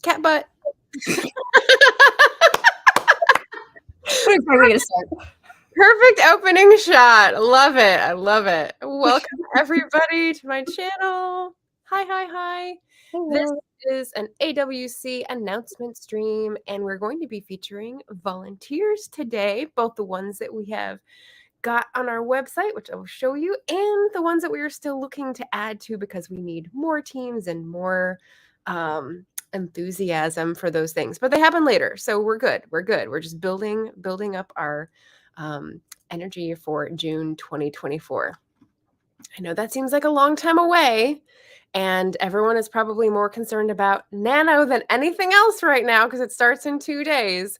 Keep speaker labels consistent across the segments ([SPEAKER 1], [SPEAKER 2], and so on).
[SPEAKER 1] Cat butt.
[SPEAKER 2] What a great way to start.
[SPEAKER 1] Perfect opening shot. Love it. I love it. Welcome everybody to my channel. Hi.
[SPEAKER 2] Hello.
[SPEAKER 1] This is an AWC announcement stream, and we're going to be featuring volunteers today, both the ones that we have got on our website, which I will show you, and the ones that we are still looking to add to because we need more teams and more enthusiasm for those things. But they happen later, so we're good. We're just building up our energy for June 2024. I know that seems like a long time away, and everyone is probably more concerned about Nano than anything else right now because it starts in 2 days.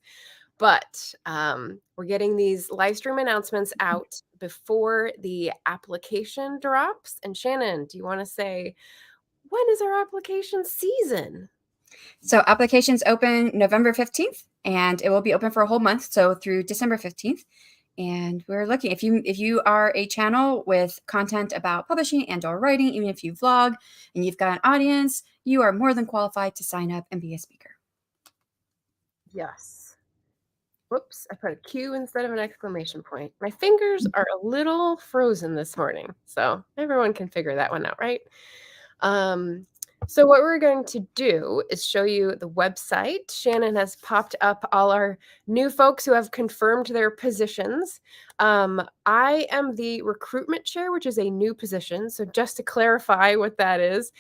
[SPEAKER 1] But we're getting these live stream announcements out before the application drops. And Shannon, do you want to say, when is our application season?
[SPEAKER 2] So applications open November 15th, and it will be open for a whole month, so through December 15th. And we're looking, if you are a channel with content about publishing and or writing, even if you vlog and you've got an audience, you are more than qualified to sign up and be a speaker.
[SPEAKER 1] Yes. Whoops, I put a Q instead of an exclamation point. My fingers are a little frozen this morning, so everyone can figure that one out, right? So what we're going to do is show you the website. Shannon has popped up all our new folks who have confirmed their positions. I am the recruitment chair, which is a new position. So just to clarify what that is,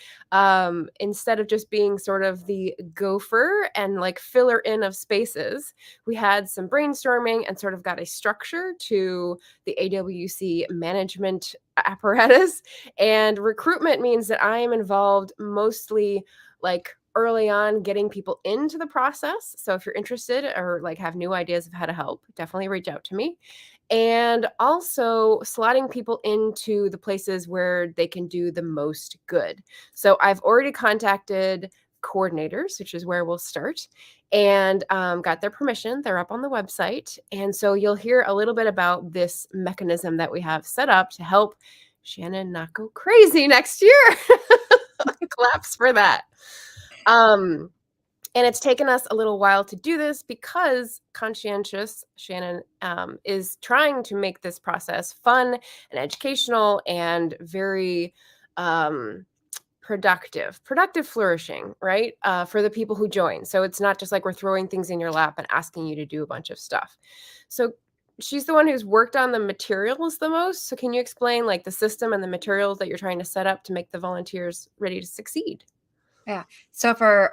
[SPEAKER 1] instead of just being sort of the gopher and like filler in of spaces, we had some brainstorming and sort of got a structure to the AWC management apparatus. And recruitment means that I am involved mostly like early on getting people into the process. So if you're interested or like have new ideas of how to help, definitely reach out to me. And also slotting people into the places where they can do the most good. So I've already contacted coordinators, which is where we'll start, and got their permission. They're up on the website. And so you'll hear a little bit about this mechanism that we have set up to help Shannon not go crazy next year. Claps for that. And it's taken us a little while to do this because conscientious Shannon is trying to make this process fun and educational and very productive flourishing, right? For the people who join. So it's not just like we're throwing things in your lap and asking you to do a bunch of stuff. So she's the one who's worked on the materials the most. So can you explain like the system and the materials that you're trying to set up to make the volunteers ready to succeed?
[SPEAKER 2] Yeah. So for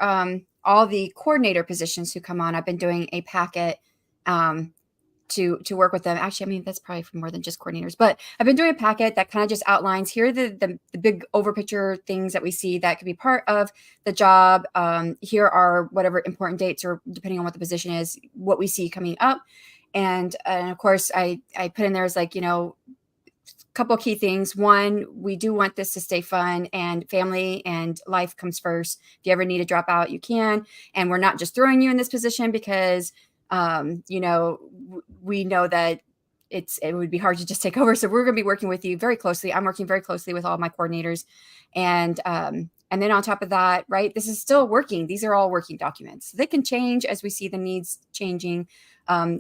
[SPEAKER 2] all the coordinator positions who come on, I've been doing a packet to work with them. Actually, I mean, that's probably for more than just coordinators, but I've been doing a packet that kind of just outlines here are the big over picture things that we see that could be part of the job. Here are whatever important dates or depending on what the position is, what we see coming up. And of course, I put in there as like, couple of key things. One, we do want this to stay fun and family and life comes first. If you ever need to drop out, you can. And we're not just throwing you in this position because, we know that it would be hard to just take over. So we're going to be working with you very closely. I'm working very closely with all my coordinators. And then on top of that, right, this is still working. These are all working documents. They can change as we see the needs changing.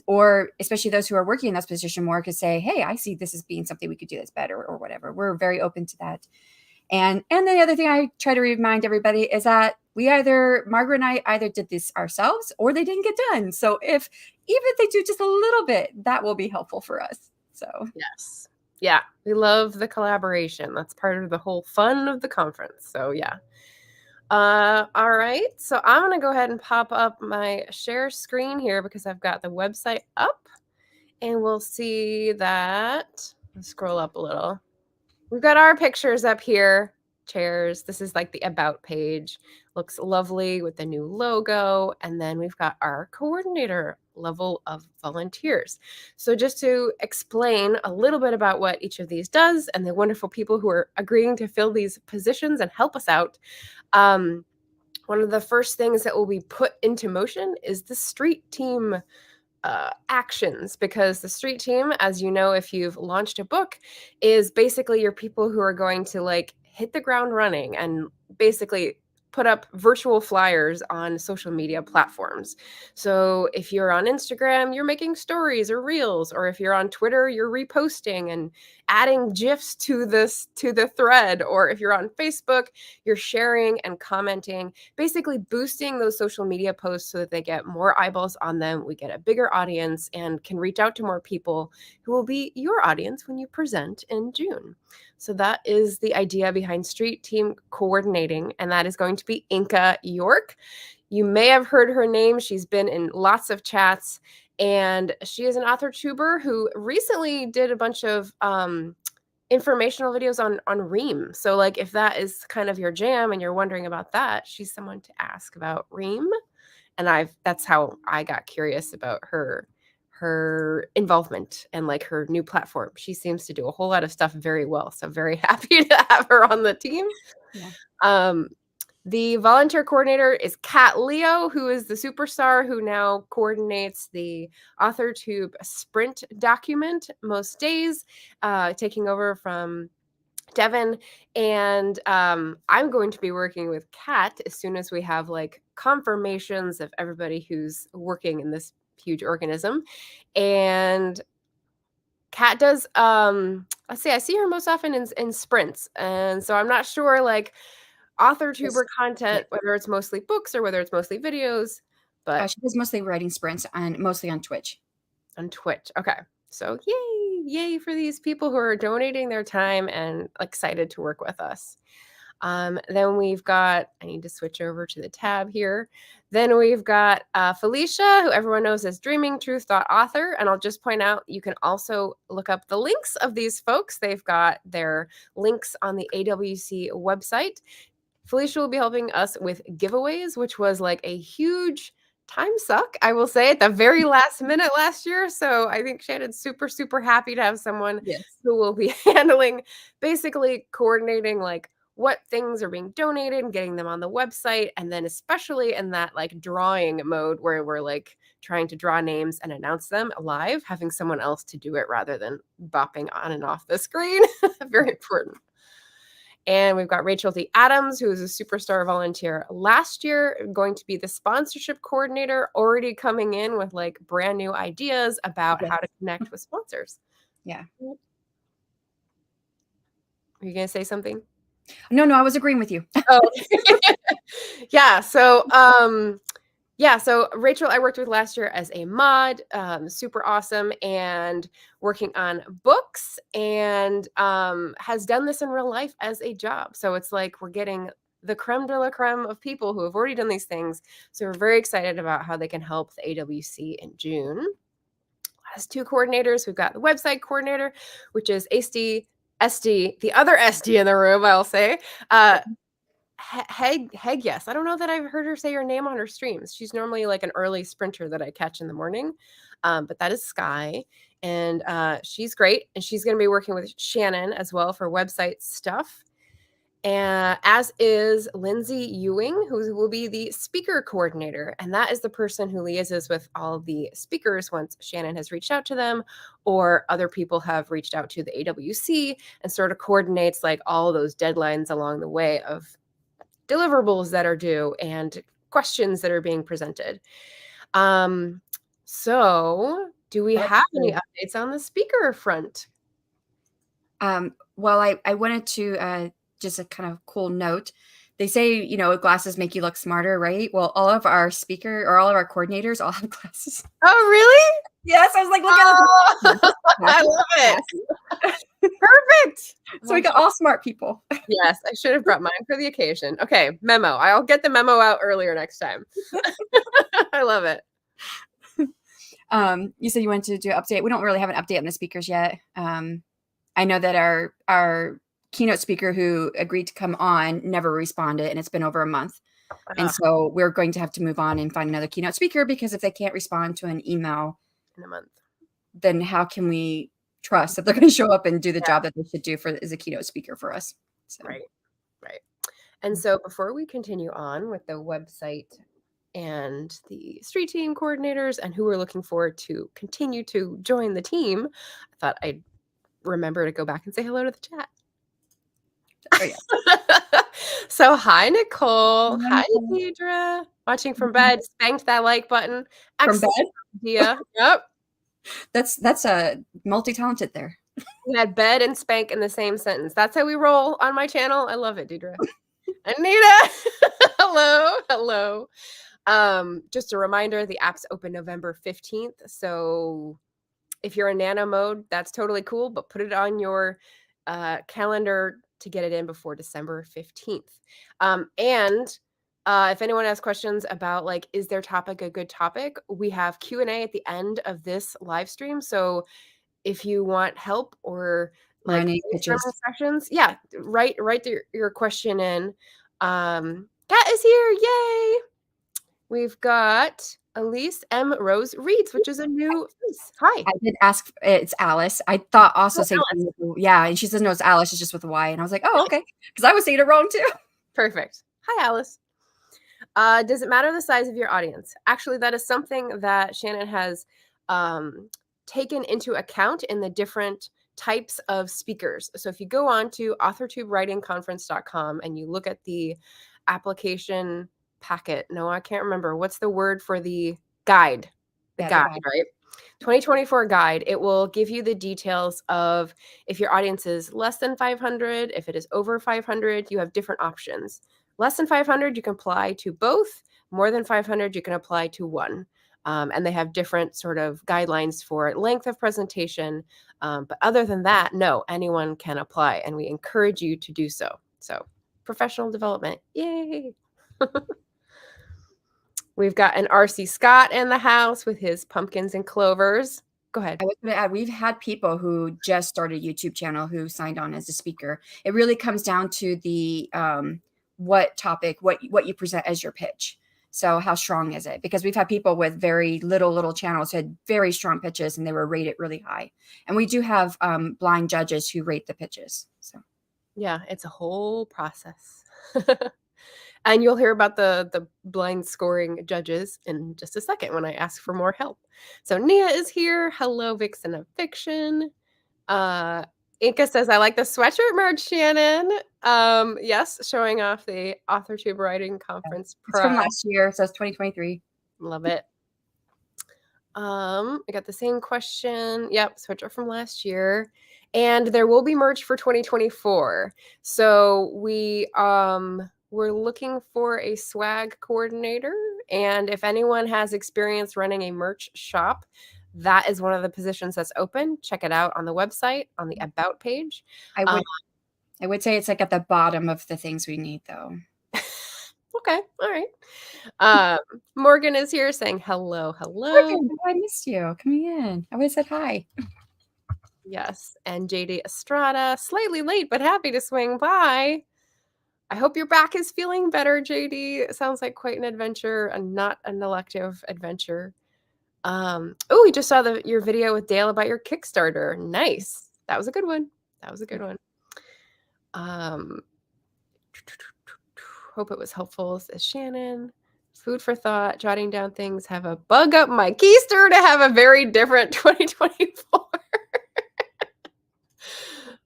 [SPEAKER 2] Or especially those who are working in this position more could say, hey, I see this as being something we could do that's better or whatever. We're very open to that. And the other thing I try to remind everybody is that Margaret and I either did this ourselves or they didn't get done. So even if they do just a little bit, that will be helpful for us. So
[SPEAKER 1] yes. Yeah. We love the collaboration. That's part of the whole fun of the conference. So yeah. All right. So I'm going to go ahead and pop up my share screen here because I've got the website up and we'll see that. Let's scroll up a little. We've got our pictures up here, chairs. This is like the about page. Looks lovely with the new logo. And then we've got our coordinator level of volunteers. So just to explain a little bit about what each of these does and the wonderful people who are agreeing to fill these positions and help us out. One of the first things that will be put into motion is the street team actions, because the street team, as you know, if you've launched a book, is basically your people who are going to like hit the ground running and basically put up virtual flyers on social media platforms. So if you're on Instagram, you're making stories or reels, or if you're on Twitter, you're reposting and adding GIFs to the thread, or if you're on Facebook, you're sharing and commenting, basically boosting those social media posts so that they get more eyeballs on them. We get a bigger audience and can reach out to more people who will be your audience when you present in June. So that is the idea behind Street Team Coordinating, and that is going to be Inka York. You may have heard her name. She's been in lots of chats, and she is an Authortuber who recently did a bunch of informational videos on Ream. So like if that is kind of your jam and you're wondering about that, she's someone to ask about Ream. And that's how I got curious about her involvement and like her new platform. She seems to do a whole lot of stuff very well. So very happy to have her on the team. Yeah. The volunteer coordinator is Kat Leo, who is the superstar who now coordinates the Authortube sprint document most days, taking over from Devin. And I'm going to be working with Kat as soon as we have like confirmations of everybody who's working in this huge organism. And Kat does let's see, I see her most often in sprints, and so I'm not sure like Authortuber content, whether it's mostly books or whether it's mostly videos, but
[SPEAKER 2] she does mostly writing sprints and mostly on Twitch.
[SPEAKER 1] On Twitch. Okay. So yay for these people who are donating their time and excited to work with us. Then we've got, I need to switch over to the tab here. Then we've got Phylicia, who everyone knows as Dreaming Truth Author. And I'll just point out, you can also look up the links of these folks. They've got their links on the AWC website. Phylicia will be helping us with giveaways, which was like a huge time suck, I will say, at the very last minute last year. So I think Shannon's super, super happy to have someone who will be handling, basically coordinating like what things are being donated and getting them on the website. And then especially in that like drawing mode where we're like trying to draw names and announce them live, having someone else to do it rather than bopping on and off the screen. Very important. And we've got Rachel D. Adams, who was a superstar volunteer last year, going to be the sponsorship coordinator, already coming in with like brand new ideas about how to connect with sponsors.
[SPEAKER 2] Yeah.
[SPEAKER 1] Are you going to say something?
[SPEAKER 2] No, I was agreeing with you.
[SPEAKER 1] Oh, yeah. So, so Rachel, I worked with last year as a mod, super awesome, and working on books, and has done this in real life as a job. So it's like we're getting the creme de la creme of people who have already done these things. So we're very excited about how they can help the AWC in June. Last two coordinators, we've got the website coordinator, which is SD, the other SD in the room, I'll say. Hegyes. I don't know that I've heard her say her name on her streams. She's normally like an early sprinter that I catch in the morning. But that is Sky, and she's great. And she's going to be working with Shannon as well for website stuff. And as is Linsey Ewing, who will be the speaker coordinator. And that is the person who liaises with all the speakers once Shannon has reached out to them or other people have reached out to the AWC, and sort of coordinates like all those deadlines along the way of deliverables that are due and questions that are being presented. So do we have any updates on the speaker front?
[SPEAKER 2] Well, I wanted to just a kind of cool note. They say, glasses make you look smarter, right? Well, all of our coordinators all have glasses.
[SPEAKER 1] Oh, really?
[SPEAKER 2] Yes. I was like, look at
[SPEAKER 1] I love it. Perfect.
[SPEAKER 2] So we got all smart people.
[SPEAKER 1] Yes, I should have brought mine for the occasion. Okay, memo. I'll get the memo out earlier next time. I love it.
[SPEAKER 2] You said you wanted to do an update. We don't really have an update on the speakers yet. I know that our keynote speaker who agreed to come on never responded, and it's been over a month. And so we're going to have to move on and find another keynote speaker, because if they can't respond to an email
[SPEAKER 1] in a month,
[SPEAKER 2] then how can we trust that they're going to show up and do the job that they should do as a keynote speaker for us? So.
[SPEAKER 1] Right. And so before we continue on with the website and the street team coordinators and who we're looking forward to continue to join the team, I thought I'd remember to go back and say hello to the chat.
[SPEAKER 2] Oh, yeah.
[SPEAKER 1] So hi, Nicole.
[SPEAKER 2] Hi,
[SPEAKER 1] Hi,
[SPEAKER 2] Nicole.
[SPEAKER 1] Deidre. Watching from bed. Spanked that like button.
[SPEAKER 2] From
[SPEAKER 1] Excellent
[SPEAKER 2] bed?
[SPEAKER 1] idea. Yep.
[SPEAKER 2] That's a multi-talented there.
[SPEAKER 1] We had bed and spank in the same sentence. That's how we roll on my channel. I love it, Deidre. Anita. Hello. Hello. Just a reminder, the app's open November 15th. So if you're in nano mode, that's totally cool, but put it on your calendar to get it in before December 15th. And if anyone has questions about like, is their topic a good topic? We have Q&A at the end of this live stream. So if you want help or like
[SPEAKER 2] Running pitches.
[SPEAKER 1] brainstorming sessions, yeah, write your question in. Kat is here, yay! We've got Elise M. Rose Reads, which is a new face. Hi.
[SPEAKER 2] I did ask. It's Alice. I thought also
[SPEAKER 1] Oh,
[SPEAKER 2] saying
[SPEAKER 1] Alice.
[SPEAKER 2] yeah, and she says no, it's Alice. It's just with a Y, and I was like, oh, okay, because I was saying it wrong too.
[SPEAKER 1] Perfect. Hi, Alice. Does it matter the size of your audience? Actually, that is something that Shanon has taken into account in the different types of speakers. So if you go on to authortubewritingconference.com and you look at the application packet, no, I can't remember. What's the word for the guide? The guide, right? 2024 guide. It will give you the details of if your audience is less than 500, if it is over 500, you have different options. Less than 500, you can apply to both. More than 500, you can apply to one. And they have different sort of guidelines for length of presentation. But other than that, no, anyone can apply, and we encourage you to do so. So professional development, yay. We've got an R.C. Scott in the house with his pumpkins and clovers. Go ahead.
[SPEAKER 2] I was going to add, we've had people who just started a YouTube channel who signed on as a speaker. It really comes down to the what topic, what you present as your pitch. So how strong is it? Because we've had people with very little channels who had very strong pitches and they were rated really high. And we do have blind judges who rate the pitches. So
[SPEAKER 1] yeah, it's a whole process. And you'll hear about the blind scoring judges in just a second when I ask for more help. So Nia is here. Hello, Vixen of Fiction. Inka says, I like the sweatshirt merch, Shanon. Yes, showing off the Authortube Writing Conference
[SPEAKER 2] it's from last year. So it's 2023.
[SPEAKER 1] Love it. I got the same question. Yep, sweatshirt from last year. And there will be merch for 2024. So we're looking for a swag coordinator. And if anyone has experience running a merch shop, that is one of the positions that's open. Check it out on the website, on the About page.
[SPEAKER 2] I would say it's like at the bottom of the things we need, though.
[SPEAKER 1] Okay, all right. Morgan is here saying hello.
[SPEAKER 2] Morgan, I missed you coming in. I would have said hi.
[SPEAKER 1] Yes, and JD Estrada, slightly late, but happy to swing by. I hope your back is feeling better, JD. It sounds like quite an adventure and not an elective adventure. Oh, we just saw your video with Dale about your Kickstarter. Nice. That was a good one. Hope it was helpful, says Shanon. Food for thought, jotting down things, have a bug up my keister to have a very different 2024.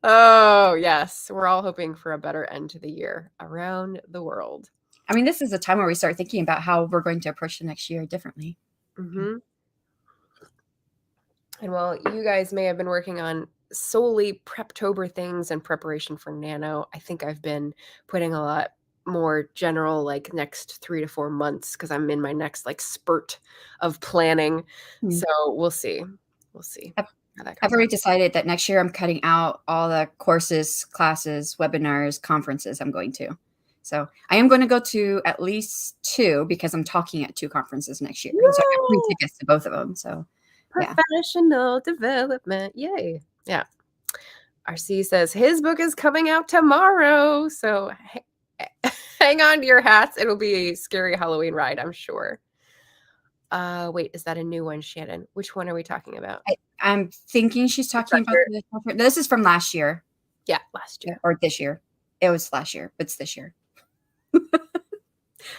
[SPEAKER 1] Oh, yes. We're all hoping for a better end to the year around the world.
[SPEAKER 2] I mean, this is a time where we start thinking about how we're going to approach the next year differently.
[SPEAKER 1] Mm-hmm. And while you guys may have been working on solely Preptober things in preparation for Nano, I think I've been putting a lot more general, like next 3 to 4 months, because I'm in my next like spurt of planning. So we'll see.
[SPEAKER 2] I've already decided that next year I'm cutting out all the courses, classes, webinars, conferences I'm going to. So I am going to go to at least 2 because I'm talking at 2 conferences next year. And so I have free tickets to both of them. So
[SPEAKER 1] professional development. Yay. Yeah. RC says his book is coming out tomorrow. So hang on to your hats. It'll be a scary Halloween ride, I'm sure. Wait, is that a new one, Shanon? Which one are we talking about?
[SPEAKER 2] I'm thinking she's talking about this is from last year.
[SPEAKER 1] Yeah, last year.
[SPEAKER 2] Or this year. It was last year, but it's this year.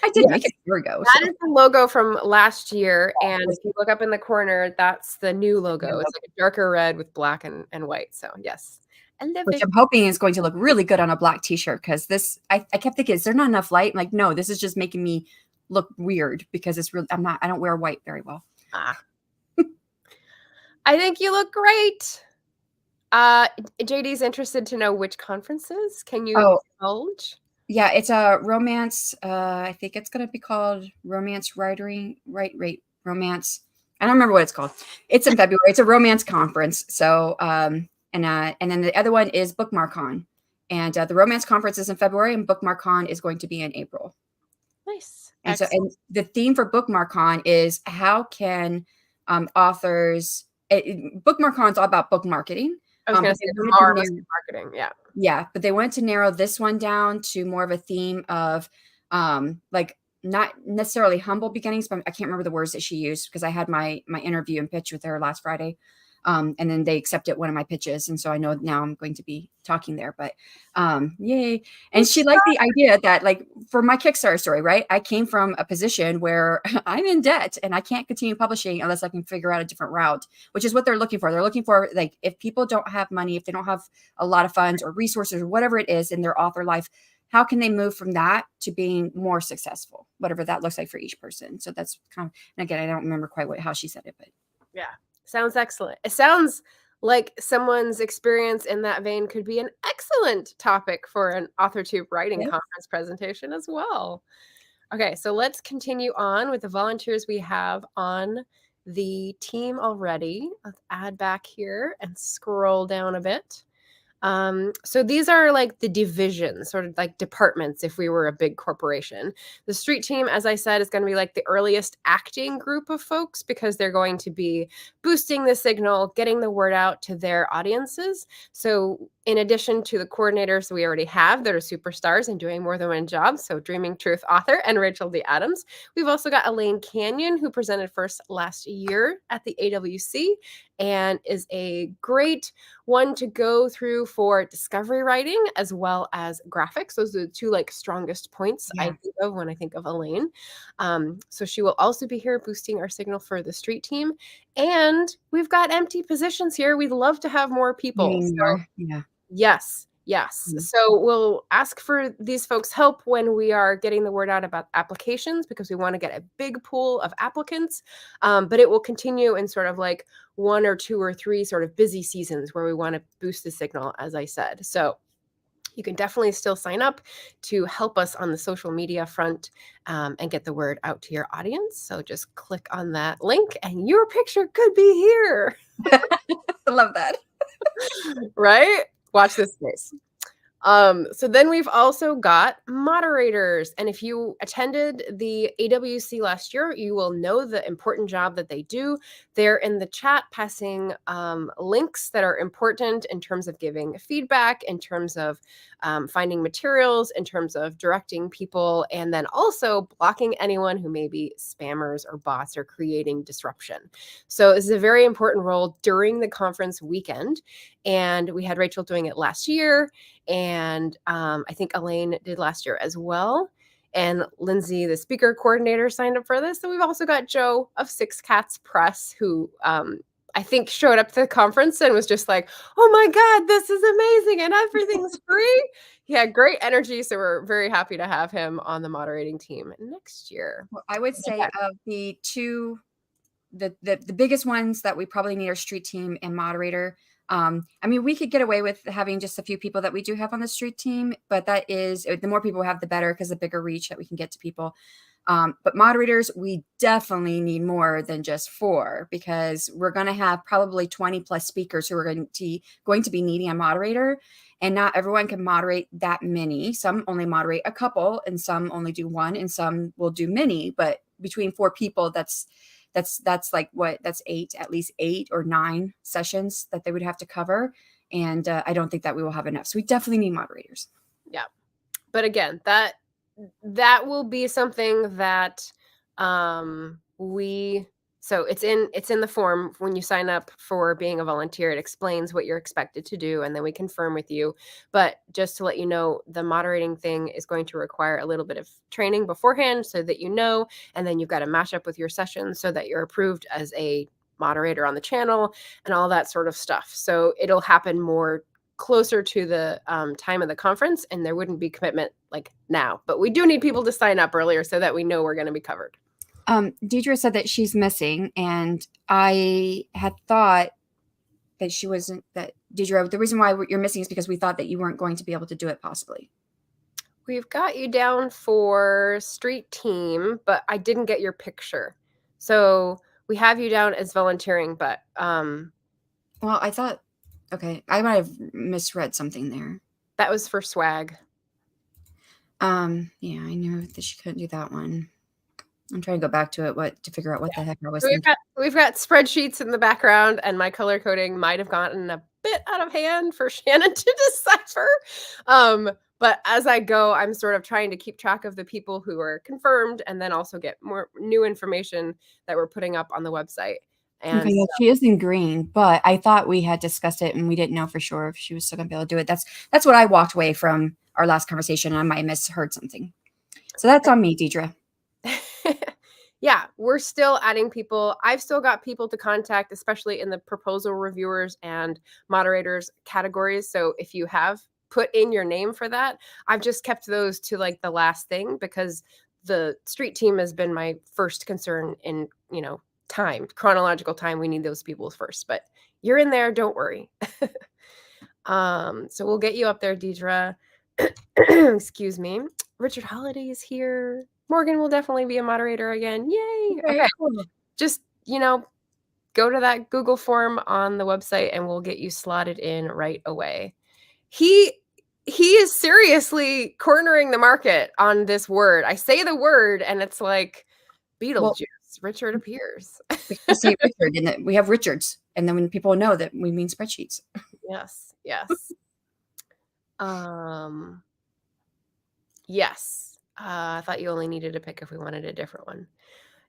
[SPEAKER 2] I did make it a year ago.
[SPEAKER 1] That is the logo from last year. And if you look up in the corner, that's the new logo. It's like a darker red with black and white. So yes. I love
[SPEAKER 2] Which
[SPEAKER 1] it.
[SPEAKER 2] I'm hoping is going to look really good on a black t-shirt, because this, I kept thinking, is there not enough light? I'm like, no, this is just making me look weird, because it's really, I don't wear white very well.
[SPEAKER 1] I think you look great. JD's interested to know which conferences. Can you divulge?
[SPEAKER 2] Yeah, it's a romance. I think it's going to be called Romance Romance. I don't remember what it's called. It's in February. It's a romance conference. So, and then the other one is BookmarkCon, and the romance conference is in February, and BookmarkCon is going to be in April.
[SPEAKER 1] Nice.
[SPEAKER 2] And so, and the theme for BookmarkCon is how can authors. BookmarkCon is all about book marketing.
[SPEAKER 1] I was going to say marketing. Yeah.
[SPEAKER 2] Yeah, but they wanted to narrow this one down to more of a theme of like not necessarily humble beginnings, but I can't remember the words that she used, because I had my interview and pitch with her last Friday. And then they accepted one of my pitches. And so I know now I'm going to be talking there, but yay. And she liked the idea that, like, for my Kickstarter story, right? I came from a position where I'm in debt and I can't continue publishing unless I can figure out a different route, which is what they're looking for. They're looking for, like, if people don't have money, if they don't have a lot of funds or resources or whatever it is in their author life, how can they move from that to being more successful, whatever that looks like for each person. So that's kind of, and again, I don't remember quite how she said it, but
[SPEAKER 1] yeah. Sounds excellent. It sounds like someone's experience in that vein could be an excellent topic for an Authortube writing conference presentation as well. Okay, so let's continue on with the volunteers we have on the team already. Let's add back here and scroll down a bit. So these are like the divisions, sort of like departments if we were a big corporation. The street team, as I said, is going to be like the earliest acting group of folks, because they're going to be boosting the signal, getting the word out to their audiences. So in addition to the coordinators we already have that are superstars and doing more than one job, so Dreaming Truth author and Rachel D. Adams, we've also got Elaine Canyon, who presented first last year at the AWC and is a great one to go through for discovery writing as well as graphics. Those are the two like strongest points I think of when I think of Elaine. So she will also be here boosting our signal for the street team. And we've got empty positions here. We'd love to have more people. So, yes. Mm-hmm. So we'll ask for these folks' help when we are getting the word out about applications, because we want to get a big pool of applicants. But it will continue in sort of like 1 or 2 or 3 sort of busy seasons where we want to boost the signal, as I said. So you can definitely still sign up to help us on the social media front and get the word out to your audience. So just click on that link and your picture could be here.
[SPEAKER 2] I love that.
[SPEAKER 1] Right? Watch this space. So then we've also got moderators. And if you attended the AWC last year, you will know the important job that they do. They're in the chat passing links that are important in terms of giving feedback, in terms of finding materials, in terms of directing people, and then also blocking anyone who may be spammers or bots or creating disruption. So this is a very important role during the conference weekend. And we had Rachel doing it last year. And I think Elaine did last year as well. And Linsey, the speaker coordinator, signed up for this. And we've also got Joe of Six Cats Press, who I think showed up to the conference and was just like, oh my God, this is amazing. And everything's free. He had great energy. So we're very happy to have him on the moderating team next year.
[SPEAKER 2] Well, I would say of the two, the biggest ones that we probably need are street team and moderator. I mean, we could get away with having just a few people that we do have on the street team, but that is, the more people we have, the better, because the bigger reach that we can get to people. But moderators, we definitely need more than just 4, because we're going to have probably 20 plus speakers who are going to be needing a moderator, and not everyone can moderate that many. Some only moderate a couple, and some only do 1, and some will do many, but between 4 people, that's like what, that's 8, at least 8 or 9 sessions that they would have to cover. And I don't think that we will have enough. So we definitely need moderators.
[SPEAKER 1] Yeah. But again, that will be something that so it's in the form when you sign up for being a volunteer. It explains what you're expected to do, and then we confirm with you. But just to let you know, the moderating thing is going to require a little bit of training beforehand so that you know, and then you've got to match up with your session so that you're approved as a moderator on the channel and all that sort of stuff. So it'll happen more closer to the time of the conference, and there wouldn't be commitment like now. But we do need people to sign up earlier so that we know we're going to be covered.
[SPEAKER 2] Deidre said that she's missing, and I had thought that she wasn't, that Deidre, the reason why you're missing is because we thought that you weren't going to be able to do it possibly.
[SPEAKER 1] We've got you down for street team, but I didn't get your picture. So we have you down as volunteering, but
[SPEAKER 2] well, I thought, okay, I might have misread something there.
[SPEAKER 1] That was for swag.
[SPEAKER 2] Yeah, I knew that she couldn't do that one. I'm trying to go back to it to figure out what the heck I was thinking.
[SPEAKER 1] We've got spreadsheets in the background, and my color coding might have gotten a bit out of hand for Shanon to decipher. But as I go, I'm sort of trying to keep track of the people who are confirmed, and then also get more new information that we're putting up on the website. And
[SPEAKER 2] okay, yeah, she is in green, but I thought we had discussed it and we didn't know for sure if she was still gonna be able to do it. That's what I walked away from our last conversation, and I might have misheard something. So that's on me, Deidre.
[SPEAKER 1] Yeah, we're still adding people. I've still got people to contact, especially in the proposal reviewers and moderators categories. So if you have put in your name for that, I've just kept those to like the last thing, because the street team has been my first concern in, chronological time. We need those people first, but you're in there. Don't worry. So we'll get you up there, Deidre. Excuse me. Richard Holiday is here. Morgan will definitely be a moderator again. Yay. Okay. Cool. Just, go to that Google form on the website and we'll get you slotted in right away. He is seriously cornering the market on this word. I say the word and it's like Beetlejuice. Richard appears.
[SPEAKER 2] We say Richard, and we have Richards. And then when people know that we mean spreadsheets.
[SPEAKER 1] Yes. Yes. I thought you only needed to pick if we wanted a different one.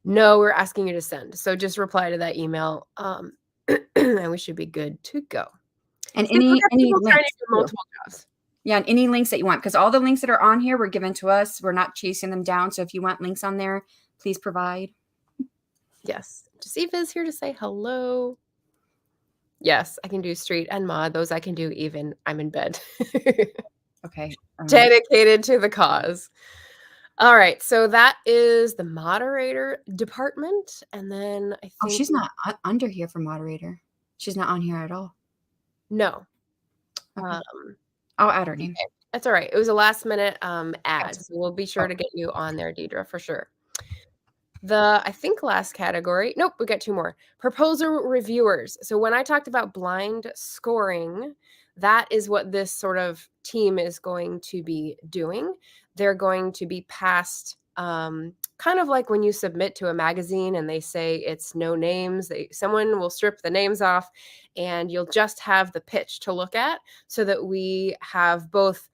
[SPEAKER 1] No, we're asking you to send. So just reply to that email, and we should be good to go.
[SPEAKER 2] And any links,
[SPEAKER 1] multiple jobs.
[SPEAKER 2] Yeah, and any links that you want, because all the links that are on here were given to us. We're not chasing them down. So if you want links on there, please provide.
[SPEAKER 1] Yes. Josepha's here to say hello. Yes, I can do street and mod. Those I can do even I'm in bed.
[SPEAKER 2] Okay.
[SPEAKER 1] Dedicated to the cause. All right, so that is the moderator department, and then I think
[SPEAKER 2] she's not under here for moderator. She's not on here at all.
[SPEAKER 1] No.
[SPEAKER 2] Okay. I'll add her name.
[SPEAKER 1] Okay. That's all right. It was a last minute ad, so we'll be sure to get you on there, Deidre, for sure. I think last category. Nope, we got two more. Proposal reviewers. So when I talked about blind scoring, that is what this sort of team is going to be doing. They're going to be passed kind of like when you submit to a magazine and they say it's no names. Someone will strip the names off and you'll just have the pitch to look at, so that we have both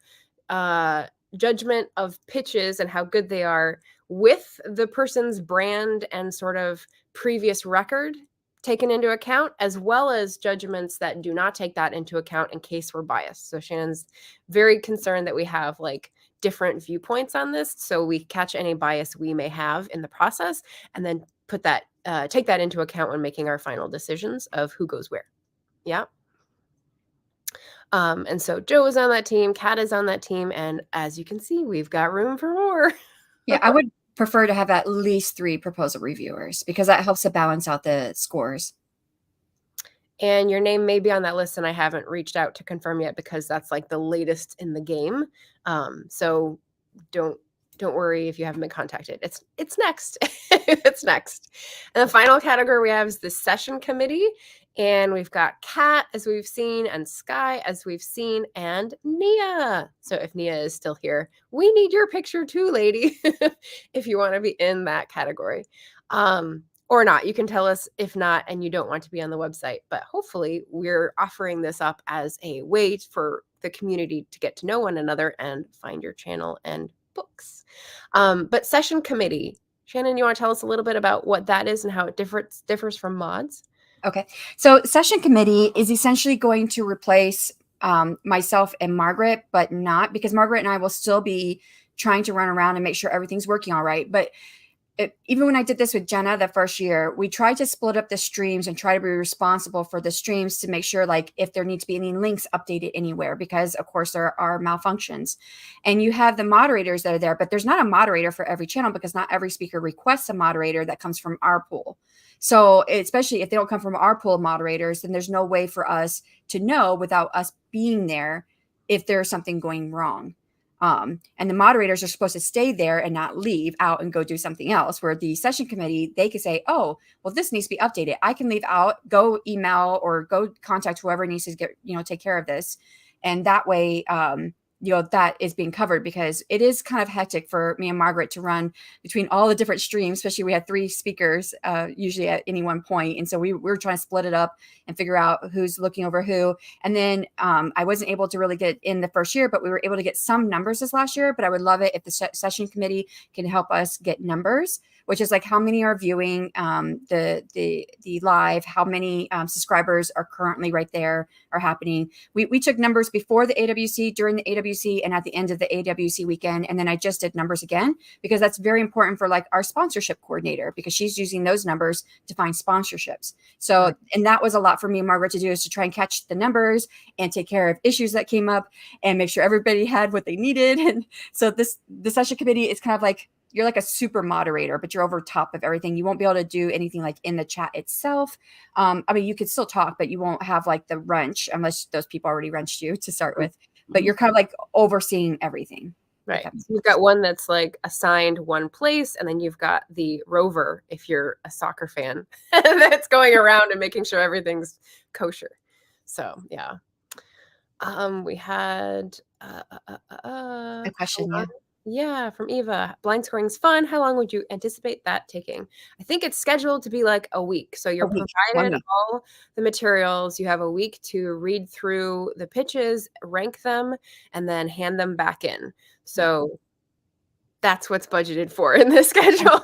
[SPEAKER 1] judgment of pitches and how good they are with the person's brand and sort of previous record taken into account, as well as judgments that do not take that into account in case we're biased. So Shannon's very concerned that we have like different viewpoints on this, so we catch any bias we may have in the process and then take that into account when making our final decisions of who goes where. Yeah. And so Joe is on that team, Kat is on that team, and as you can see, we've got room for more.
[SPEAKER 2] Yeah, I would prefer to have at least 3 proposal reviewers, because that helps to balance out the scores.
[SPEAKER 1] And your name may be on that list, and I haven't reached out to confirm yet because that's like the latest in the game. So don't worry if you haven't been contacted. It's next. It's next. And the final category we have is the session committee. And we've got Kat, as we've seen, and Sky, as we've seen, and Nia. So if Nia is still here, we need your picture too, lady, if you want to be in that category. Or not. You can tell us if not, and you don't want to be on the website. But hopefully we're offering this up as a way for the community to get to know one another and find your channel and books. But session committee, Shanon, you want to tell us a little bit about what that is and how it differs from mods?
[SPEAKER 2] Okay. So session committee is essentially going to replace myself and Margaret, but not, because Margaret and I will still be trying to run around and make sure everything's working all right. But even when I did this with Jenna the first year, we tried to split up the streams and try to be responsible for the streams to make sure, like, if there need to be any links updated anywhere, because of course there are malfunctions. And you have the moderators that are there, but there's not a moderator for every channel because not every speaker requests a moderator that comes from our pool. So especially if they don't come from our pool of moderators, then there's no way for us to know without us being there if there's something going wrong. And the moderators are supposed to stay there and not leave out and go do something else, where the session committee, they could say, oh, well, this needs to be updated. I can leave out, go email or go contact whoever needs to get, take care of this. And that way, that is being covered, because it is kind of hectic for me and Margaret to run between all the different streams, especially we had 3 speakers usually at any one point. And so we were trying to split it up and figure out who's looking over who. And then I wasn't able to really get in the first year, but we were able to get some numbers this last year. But I would love it if the session committee can help us get numbers, which is like how many are viewing the live, how many subscribers are currently right there are happening. We took numbers before the AWC, during the AWC, and at the end of the AWC weekend. And then I just did numbers again, because that's very important for like our sponsorship coordinator, because she's using those numbers to find sponsorships. So, and that was a lot for me and Margaret to do, is to try and catch the numbers and take care of issues that came up and make sure everybody had what they needed. And so the session committee is kind of like, you're like a super moderator, but you're over top of everything. You won't be able to do anything like in the chat itself. I mean, you could still talk, but you won't have like the wrench, unless those people already wrenched you to start with. But you're kind of like overseeing everything.
[SPEAKER 1] Right. You've got one that's like assigned one place, and then you've got the rover, if you're a soccer fan, that's going around and making sure everything's kosher. So yeah. We had
[SPEAKER 2] A question, yeah.
[SPEAKER 1] Yeah, from Eva. Blind scoring is fun. How long would you anticipate that taking? I think it's scheduled to be like a week. So you're provided all the materials. You have a week to read through the pitches, rank them, and then hand them back in. So that's what's budgeted for in this schedule.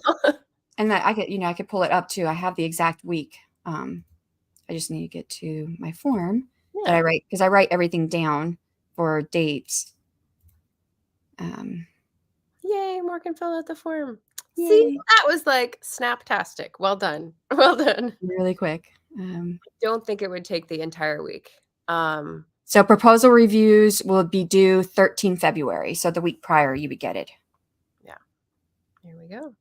[SPEAKER 2] And that I could pull it up too. I have the exact week. I just need to get to my form that I write, because I write everything down for dates.
[SPEAKER 1] Yay, Morgan filled out the form. Yay. See, that was like snaptastic. Well done. Well done.
[SPEAKER 2] Really quick.
[SPEAKER 1] I don't think it would take the entire week.
[SPEAKER 2] So proposal reviews will be due 13 February. So the week prior, you would get it.
[SPEAKER 1] Yeah. Here we go.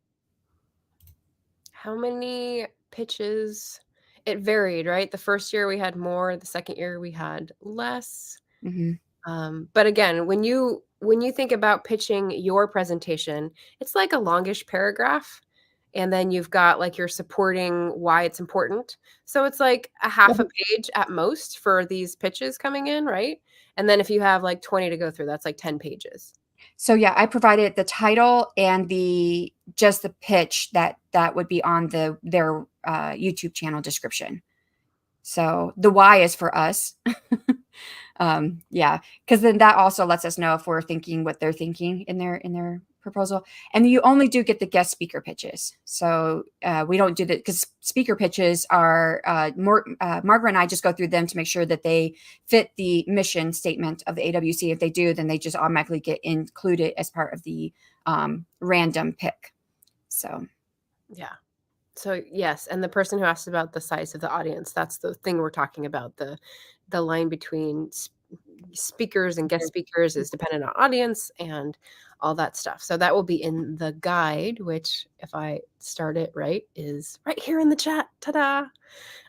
[SPEAKER 1] How many pitches? It varied, right? The first year we had more. The second year we had less.
[SPEAKER 2] Mm-hmm.
[SPEAKER 1] But again, when you think about pitching your presentation, it's like a longish paragraph. And then you've got like you're supporting why it's important. So it's like a half a page at most for these pitches coming in, right? And then if you have like 20 to go through, that's like 10 pages.
[SPEAKER 2] So yeah, I provided the title and just the pitch that would be on their YouTube channel description. So the why is for us. Yeah, because then that also lets us know if we're thinking what they're thinking in their proposal. And you only do get the guest speaker pitches. So we don't do that, because speaker pitches are Margaret and I just go through them to make sure that they fit the mission statement of the AWC. If they do, then they just automatically get included as part of the random pick. So
[SPEAKER 1] yeah. So yes, and the person who asked about the size of the audience, that's the thing we're talking about. The line between speakers and guest speakers is dependent on audience and all that stuff. So that will be in the guide, which, if I start it right, is right here in the chat. Ta-da!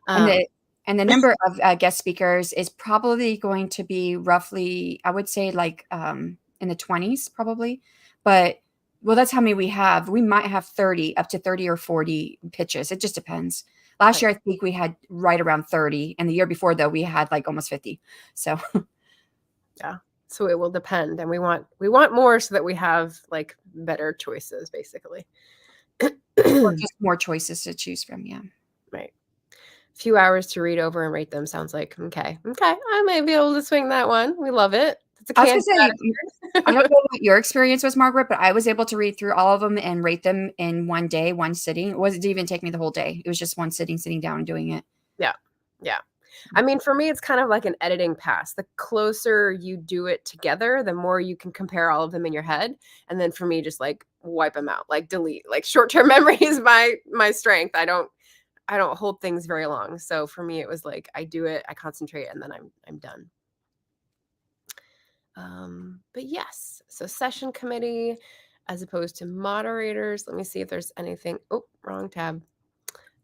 [SPEAKER 2] And the number of guest speakers is probably going to be roughly, I would say, like in the 20s probably. But well, that's how many we have. We might have 30, up to 30 or 40 pitches. It just depends. Last year, I think we had right around 30. And the year before, though, we had like almost 50. So
[SPEAKER 1] yeah. So it will depend. And we want more so that we have like better choices, basically.
[SPEAKER 2] Or just more choices to choose from. Yeah.
[SPEAKER 1] Right. A few hours to read over and rate them sounds like, okay. I might be able to swing that one. We love it.
[SPEAKER 2] I was going to say, I don't know what your experience was, Margaret, but I was able to read through all of them and rate them in one day, one sitting. It didn't even take me the whole day. It was just one sitting down and doing it.
[SPEAKER 1] Yeah. Yeah. I mean, for me, it's kind of like an editing pass. The closer you do it together, the more you can compare all of them in your head. And then for me, just like wipe them out, like delete. Like short-term memory is my strength. I don't hold things very long. So for me, it was like I do it, I concentrate, and then I'm done. But yes, so session committee as opposed to moderators. Let me see if there's anything. Oh, wrong tab.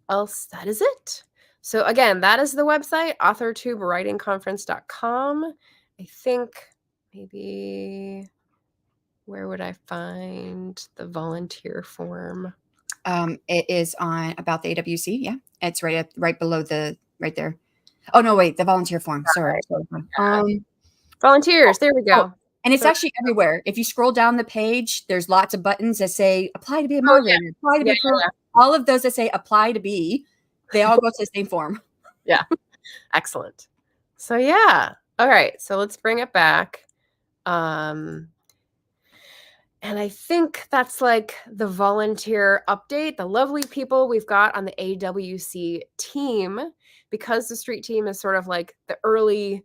[SPEAKER 1] Else, that is it. So again, that is the website, authortubewritingconference.com. I think maybe where would I find the volunteer form?
[SPEAKER 2] It is on about the AWC. Yeah, it's right below right there. Oh no, wait, the volunteer form. Sorry.
[SPEAKER 1] Volunteers. There we go.
[SPEAKER 2] Oh, and it's actually everywhere. If you scroll down the page, there's lots of buttons that say apply to be a moderator, apply to be all of those that say apply to be, they all go to the same form.
[SPEAKER 1] Yeah. Excellent. So yeah. All right. So let's bring it back. And I think that's like the volunteer update, the lovely people we've got on the AWC team, because the street team is sort of like the early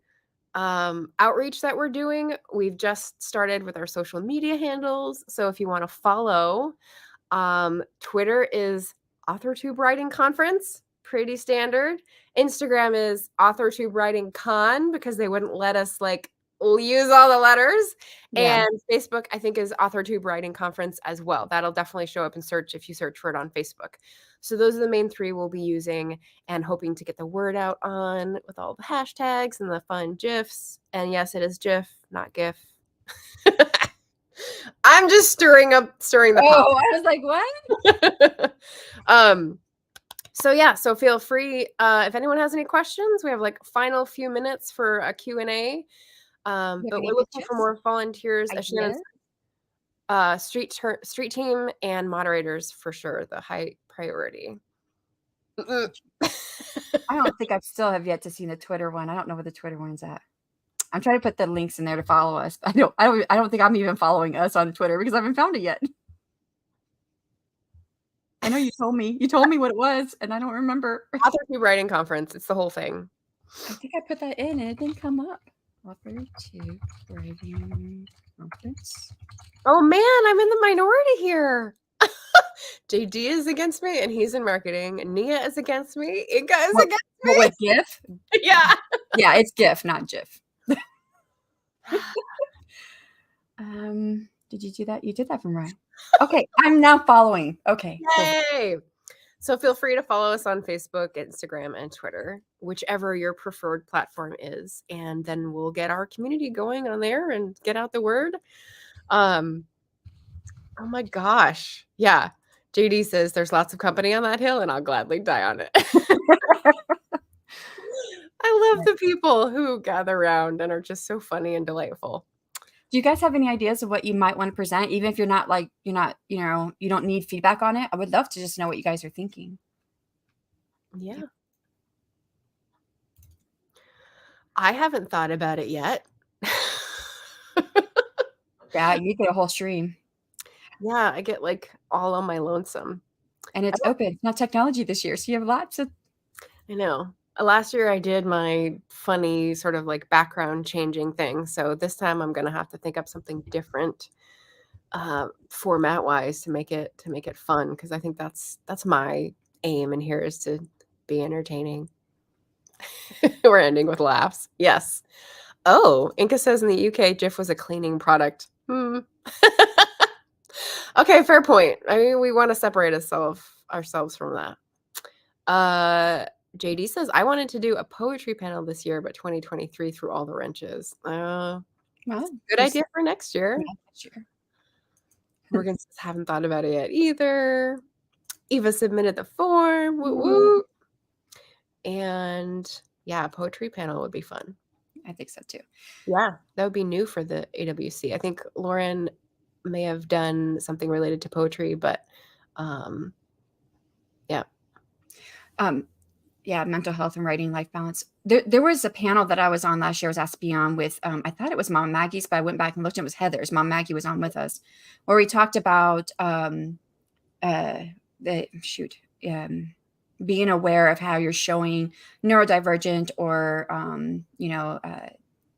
[SPEAKER 1] outreach that we're doing. We've just started with our social media handles. So if you want to follow, Twitter is Authortube Writing Conference, pretty standard. Instagram is Authortube Writing Con, because they wouldn't let us like use all the letters.
[SPEAKER 2] Yeah.
[SPEAKER 1] And Facebook, I think, is Authortube Writing Conference as well. That'll definitely show up in search if you search for it on Facebook. So those are the main three we'll be using and hoping to get the word out on with all the hashtags and the fun GIFs. And yes, it is GIF, not GIF. I'm just stirring the pot.
[SPEAKER 2] Oh, I was like, what?
[SPEAKER 1] So yeah, so feel free, if anyone has any questions, we have like final few minutes for a Q&A. But we're looking for more volunteers. Street team and moderators for sure, the high priority.
[SPEAKER 2] I don't think I still have yet to see the Twitter one. I don't know where the Twitter one's at. I'm trying to put the links in there to follow us. But I don't think I'm even following us on Twitter because I haven't found it yet. I know you told me what it was, and I don't remember.
[SPEAKER 1] Authortube Writing Conference. It's the whole thing.
[SPEAKER 2] I think I put that in and it didn't come up. Authortube Writing Conference.
[SPEAKER 1] Oh man, I'm in the minority here. JD is against me, and he's in marketing. Nia is against me. Inka is against me.
[SPEAKER 2] What, GIF?
[SPEAKER 1] Yeah.
[SPEAKER 2] Yeah, it's GIF, not GIF. Did you do that? You did that from Ryan. Okay, I'm now following. Okay.
[SPEAKER 1] Yay! Cool. So feel free to follow us on Facebook, Instagram, and Twitter, whichever your preferred platform is. And then we'll get our community going on there and get out the word. Oh my gosh. Yeah. JD says there's lots of company on that hill, and I'll gladly die on it. I love the people who gather around and are just so funny and delightful.
[SPEAKER 2] Do you guys have any ideas of what you might want to present? Even if you don't need feedback on it. I would love to just know what you guys are thinking.
[SPEAKER 1] Yeah. I haven't thought about it yet.
[SPEAKER 2] Yeah, you get a whole stream.
[SPEAKER 1] Yeah, I get like all on my lonesome.
[SPEAKER 2] And it's open. It's not technology this year, so you have lots of...
[SPEAKER 1] I know. Last year I did my funny sort of like background changing thing. So this time I'm going to have to think up something different format wise to make it fun, because I think that's my aim in here, is to be entertaining. We're ending with laughs. Yes. Oh, Inka says in the UK GIF was a cleaning product. Okay, fair point. I mean, we want to separate ourselves from that. JD says, I wanted to do a poetry panel this year, but 2023 threw all the wrenches. Well, good idea for next year.
[SPEAKER 2] Yeah, next year.
[SPEAKER 1] Morgan says, haven't thought about it yet either. Eva submitted the form. Woo woo. And yeah, a poetry panel would be fun.
[SPEAKER 2] I think so too.
[SPEAKER 1] Yeah, that would be new for the AWC. I think Lauren may have done something related to poetry, but yeah.
[SPEAKER 2] Yeah, mental health and writing life balance. There was a panel that I was on last year. I was asked to be on with, I thought it was Mom Maggie's, but I went back and looked and it was Heather's. Mom Maggie was on with us, where we talked about being aware of how you're showing neurodivergent or,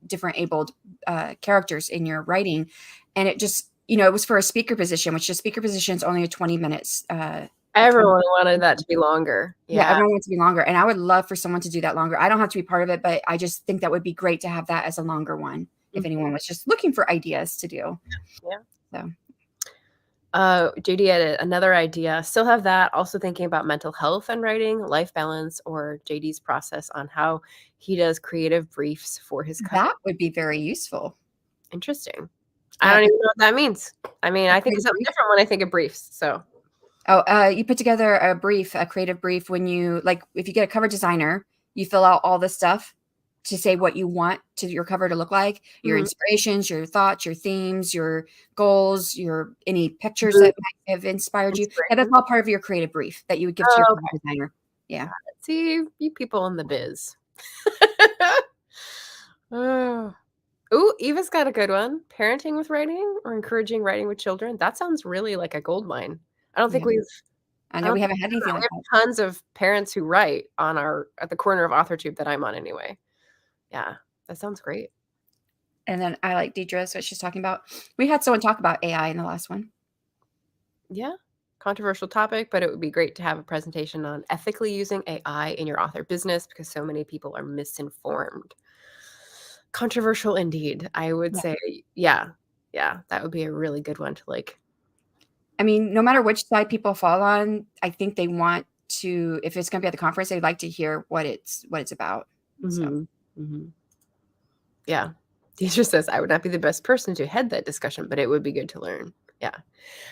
[SPEAKER 2] different abled characters in your writing. And it just, it was for a speaker position, which the speaker position is only a 20 minutes.
[SPEAKER 1] Everyone wanted that to be longer.
[SPEAKER 2] Yeah, everyone wants to be longer. And I would love for someone to do that longer. I don't have to be part of it, but I just think that would be great to have that as a longer one if anyone was just looking for ideas to do.
[SPEAKER 1] Yeah.
[SPEAKER 2] So.
[SPEAKER 1] JD had another idea. Still have that. Also thinking about mental health and writing, life balance, or JD's process on how he does creative briefs for his company.
[SPEAKER 2] That would be very useful.
[SPEAKER 1] Interesting. Yeah. I don't even know what that means. I mean, I think it's something different when I think of briefs. So.
[SPEAKER 2] Oh, you put together a creative brief when you, like, if you get a cover designer, you fill out all the stuff to say what you want to your cover to look like, your inspirations, your thoughts, your themes, your goals, any pictures that might have inspired you. Yeah, that's all part of your creative brief that you would give to your cover designer. Yeah.
[SPEAKER 1] See, you people in the biz. Ooh, Eva's got a good one. Parenting with writing or encouraging writing with children. That sounds really like a gold mine. I don't think we haven't had anything like that. We have tons of parents who write at the corner of Authortube that I'm on anyway. Yeah, that sounds great.
[SPEAKER 2] And then I like Deidre, what she's talking about. We had someone talk about AI in the last one.
[SPEAKER 1] Yeah, controversial topic, but it would be great to have a presentation on ethically using AI in your author business because so many people are misinformed. Controversial indeed, I would say. Yeah, that would be a really good one to like.
[SPEAKER 2] I mean, no matter which side people fall on, I think they want to, if it's going to be at the conference, they'd like to hear what it's about. So.
[SPEAKER 1] Yeah. Deidre says, I would not be the best person to head that discussion, but it would be good to learn. Yeah.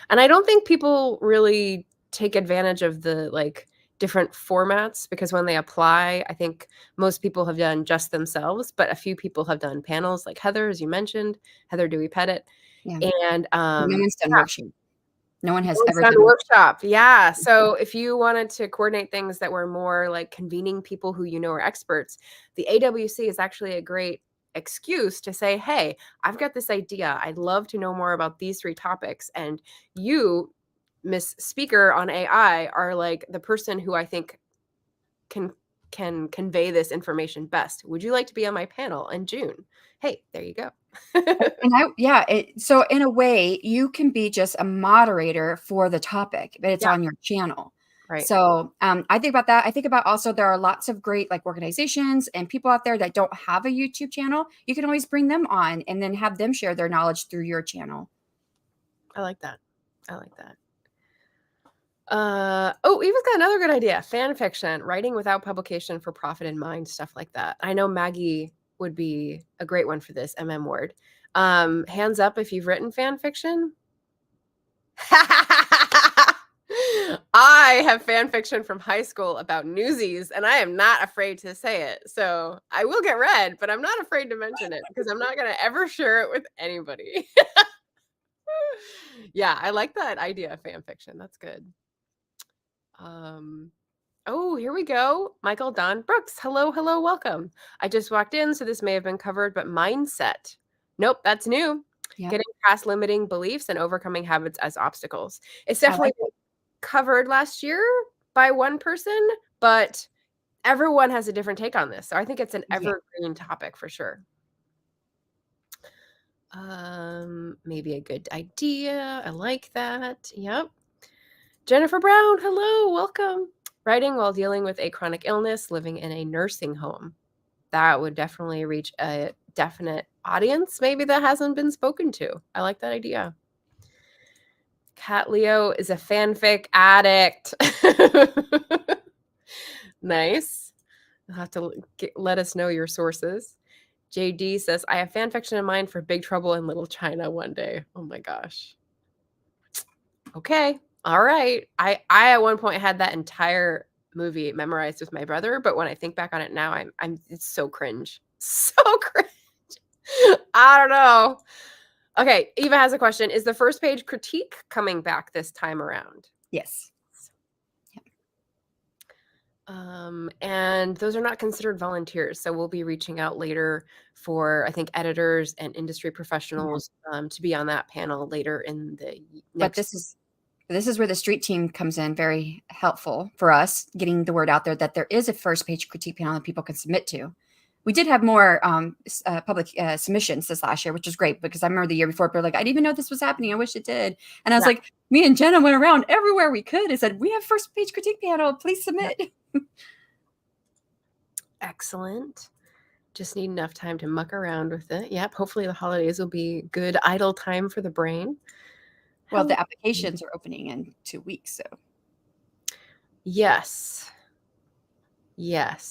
[SPEAKER 1] And I don't think people really take advantage of the like different formats because when they apply, I think most people have done just themselves, but a few people have done panels like Heather, as you mentioned, Heather Dewey Pettit.
[SPEAKER 2] Yeah.
[SPEAKER 1] And
[SPEAKER 2] no one's done workshop. No one has ever
[SPEAKER 1] done workshop. Yeah. So if you wanted to coordinate things that were more like convening people who are experts, the AWC is actually a great excuse to say, hey, I've got this idea. I'd love to know more about these 3 topics. And you, Miss Speaker on AI, are like the person who I think can convey this information best. Would you like to be on my panel in June? Hey, there you go.
[SPEAKER 2] So in a way, you can be just a moderator for the topic, but it's on your channel.
[SPEAKER 1] Right.
[SPEAKER 2] So I think about that. I think about also there are lots of great like organizations and people out there that don't have a YouTube channel. You can always bring them on and then have them share their knowledge through your channel.
[SPEAKER 1] I like that. Eva's got another good idea. Fan fiction, writing without publication for profit in mind, stuff like that. I know Maggie would be a great one for this, Ward. Hands up if you've written fan fiction. I have fan fiction from high school about Newsies, and I am not afraid to say it. So I will get read, but I'm not afraid to mention it because I'm not going to ever share it with anybody. Yeah, I like that idea of fan fiction. That's good. Oh, here we go. Michael Don Brooks. Hello, welcome. I just walked in, so this may have been covered, but mindset. Nope, that's new. Yep. Getting past limiting beliefs and overcoming habits as obstacles. It's definitely covered last year by one person, but everyone has a different take on this. So I think it's an evergreen topic for sure. Maybe a good idea. I like that. Yep. Jennifer Brown, hello, welcome. Writing while dealing with a chronic illness, living in a nursing home. That would definitely reach a definite audience, maybe that hasn't been spoken to. I like that idea. Cat Leo is a fanfic addict. Nice. You'll have to let us know your sources. JD says, I have fan fiction in mind for Big Trouble in Little China one day. Oh my gosh. Okay. All right. I at one point had that entire movie memorized with my brother, but when I think back on it now, it's so cringe. So cringe. I don't know. Okay, Eva has a question. Is the first page critique coming back this time around?
[SPEAKER 2] Yes.
[SPEAKER 1] And those are not considered volunteers. So we'll be reaching out later for, I think, editors and industry professionals to be on that panel later in the next.
[SPEAKER 2] But this this is where the street team comes in, very helpful for us, getting the word out there that there is a first page critique panel that people can submit to. We did have more public submissions this last year, which was great, because I remember the year before, people were like, I didn't even know this was happening. I wish it did. And I was like, me and Jenna went around everywhere we could and said, we have first page critique panel. Please submit.
[SPEAKER 1] Excellent. Just need enough time to muck around with it. Yep. Hopefully the holidays will be good idle time for the brain.
[SPEAKER 2] Well, the applications are opening in 2 weeks. So
[SPEAKER 1] yes. Yeah.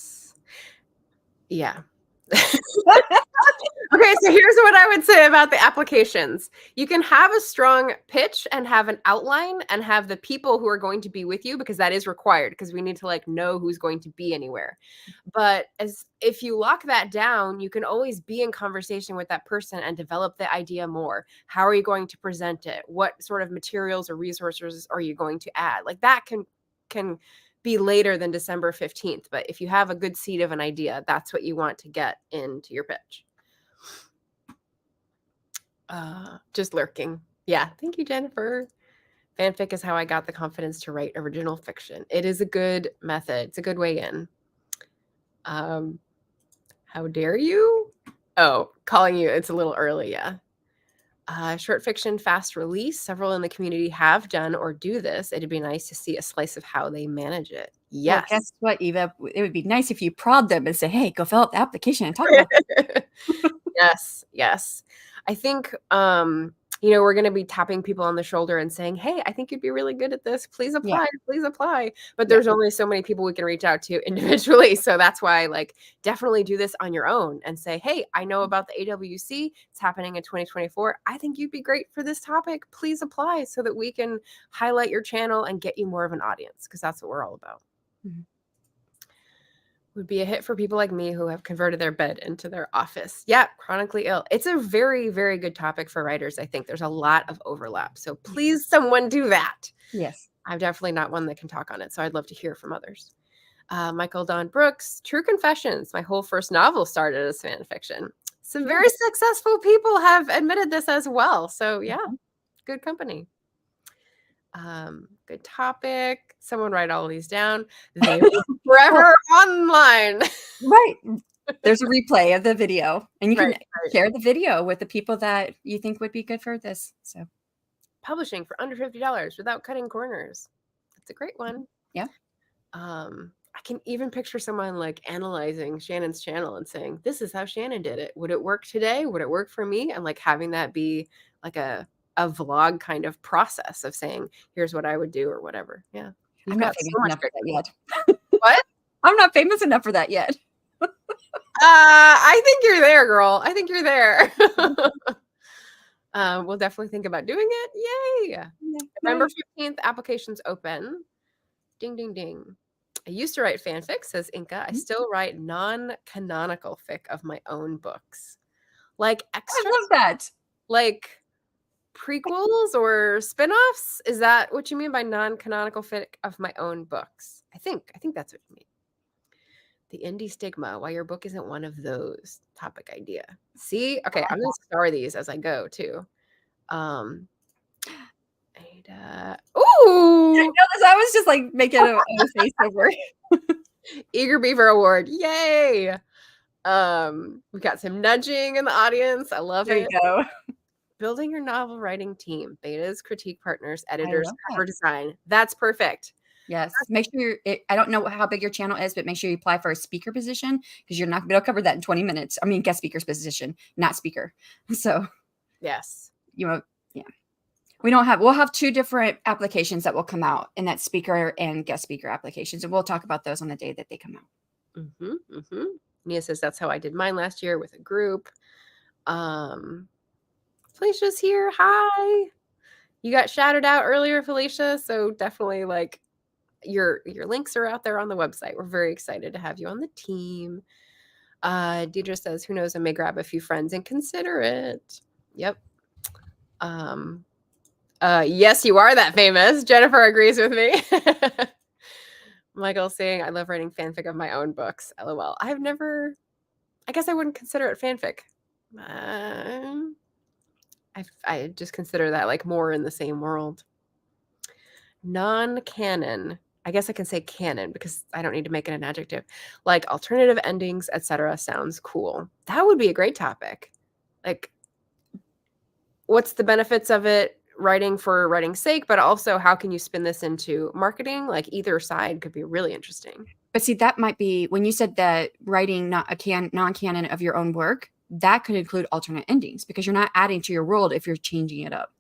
[SPEAKER 1] Okay, so here's what I would say about the applications. You can have a strong pitch and have an outline and have the people who are going to be with you, because that is required, because we need to like know who's going to be anywhere. But if you lock that down, you can always be in conversation with that person and develop the idea more. How are you going to present it? What sort of materials or resources are you going to add? Like that can be later than December 15th. But if you have a good seed of an idea, that's what you want to get into your pitch. Just lurking. Yeah. Thank you, Jennifer. Fanfic is how I got the confidence to write original fiction. It is a good method. It's a good way in. How dare you? Oh, calling you. It's a little early. Yeah. Short fiction fast release. Several in the community have done or do this. It'd be nice to see a slice of how they manage it. Yes.
[SPEAKER 2] Well, guess what, Eva? It would be nice if you prod them and say, hey, go fill out the application and talk about it.
[SPEAKER 1] Yes. I think, we're going to be tapping people on the shoulder and saying, hey, I think you'd be really good at this. Please apply. Please apply. But there's only so many people we can reach out to individually. So that's why, definitely do this on your own and say, hey, I know about the AWC. It's happening in 2024. I think you'd be great for this topic. Please apply so that we can highlight your channel and get you more of an audience, because that's what we're all about. Mm-hmm. Would be a hit for people like me who have converted their bed into their office. Yeah, chronically ill. It's a very, very good topic for writers. I think there's a lot of overlap. So please, someone do that.
[SPEAKER 2] Yes.
[SPEAKER 1] I'm definitely not one that can talk on it, so I'd love to hear from others. Michael Don Brooks, True Confessions. My whole first novel started as fan fiction. Some very successful people have admitted this as well. So yeah, good company. Good topic. Someone write all of these down. They will be forever online.
[SPEAKER 2] Right. There's a replay of the video, and you can share the video with the people that you think would be good for this. So,
[SPEAKER 1] publishing for under $50 without cutting corners. That's a great one.
[SPEAKER 2] Yeah.
[SPEAKER 1] I can even picture someone analyzing Shannon's channel and saying, this is how Shannon did it. Would it work today? Would it work for me? And having that be a vlog kind of process of saying, here's what I would do or whatever. Yeah.
[SPEAKER 2] I'm not famous enough for that yet.
[SPEAKER 1] What?
[SPEAKER 2] I'm not famous enough for that yet.
[SPEAKER 1] I think you're there, girl. I think you're there. We'll definitely think about doing it. Yay. Yeah. November 15th, applications open. Ding, ding, ding. I used to write fanfic, says Inca. I still write non-canonical fic of my own books. Extras.
[SPEAKER 2] I love that.
[SPEAKER 1] Prequels or spin-offs? Is that what you mean by non-canonical fic of my own books? I think that's what you mean. The indie stigma, why your book isn't one of those. Topic idea. See? Okay, I'm going to star these as I go too. Ooh!
[SPEAKER 2] I was just making a face over.
[SPEAKER 1] Eager Beaver Award. Yay! We got some nudging in the audience. I love it.
[SPEAKER 2] There you go.
[SPEAKER 1] Building your novel writing team, betas, critique partners, editors, cover design. That's perfect.
[SPEAKER 2] Yes. Make sure I don't know how big your channel is, but make sure you apply for a speaker position, because you're not going to be able to cover that in 20 minutes. I mean, guest speaker's position, not speaker. So
[SPEAKER 1] yes,
[SPEAKER 2] yeah. We'll have 2 different applications that will come out, in that speaker and guest speaker applications. And we'll talk about those on the day that they come out.
[SPEAKER 1] Nia says, that's how I did mine last year with a group. Felicia's here. Hi. You got shouted out earlier, Phylicia. So definitely your links are out there on the website. We're very excited to have you on the team. Deidre says, who knows, I may grab a few friends and consider it. Yep. Yes, you are that famous. Jennifer agrees with me. Michael saying, I love writing fanfic of my own books. LOL. I guess I wouldn't consider it fanfic. I just consider that more in the same world. non-canon. I guess I can say canon because I don't need to make it an adjective. Like alternative endings, etc. sounds cool. That would be a great topic. Like, what's the benefits of it writing for writing's sake, but also how can you spin this into marketing? Like either side could be really interesting.
[SPEAKER 2] But see, that might be when you said that writing not a non-canon of your own work, that could include alternate endings because you're not adding to your world if you're changing it up.